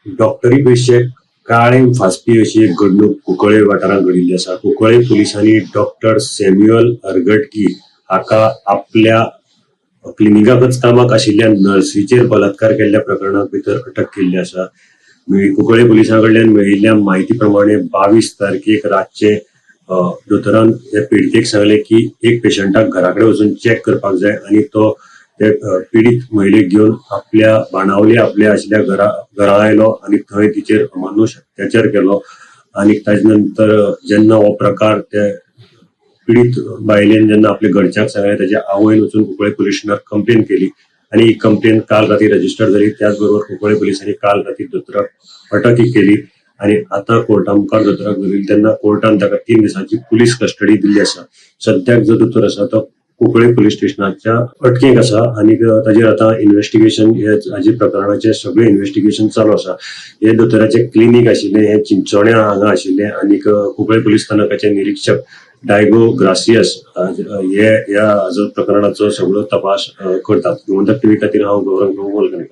डॉक्टरी पेशेक काळें फासपी अशी एक घडणूक कुंकळे वाठारांत घडिल्ली आसा. कुंकळे पुलिसांनी डॉक्टर सॅम्युअल हरगटकी हाका आपल्या क्लिनिकाकच कामाक आशिल्ल्या नर्सीचेर बलात्कार केल्ल्या प्रकरणात भितर अटक केल्ली आसा. कुंकळे पुलिसां कडल्यान मेळिल्ल्या म्हायती प्रमाणे 22 तारखेक रातचे दोतोरान त्या पिडीतेक सांगले की एक पेशंटाक घराकडे वचून चेक करपाक जाय आणि तो पीडित महिलेक घेऊन आपल्या बाणावले आपल्या आशिल्ल्या घरा आयलो आणि थंय तिचेर अमानुष अत्याचार केलो. आणि ताजे नंतर जेन्ना हो प्रकार त्या पीडित बायलेन जेन्ना आपल्या घरच्यांक सांगले ताच्या आवयन वचून कुंकळे पुलीस स्टेशनार कंप्लेन केली आणि ही कंप्लेन काल राती रजिस्टर जाली. त्याच बरोबर कुंकळे पुलिसांनी काल राती दोतोराक अटकही केली आणि आता कोर्टा मुखार दोतोराक दवरिल्ली तेन्ना कोर्टान ताका 3 दिसांची पुलीस कस्टडी दिल्ली आसा. सद्याक जो दोतोर आसा तो कुंकळे पुलीस स्टेशनाच्या अटकेक आसा आणि ताजेर आता इन्व्हेस्टिगेशन हाजे प्रकरणाचे सगळे इन्व्हेस्टिगेशन चालू आसा. हे दोतोराचे क्लिनिक आशिल्ले हे चिंचोण्या हांगा आशिल्ले आणि कुंकळे पुलीस स्थानकाचे निरीक्षक डायगो ग्रासियस हे ह्या प्रकरणाचो सगळो तपास करतात. गोमंतक टीव्ही खातीर हांव गौरंग वलकणकर.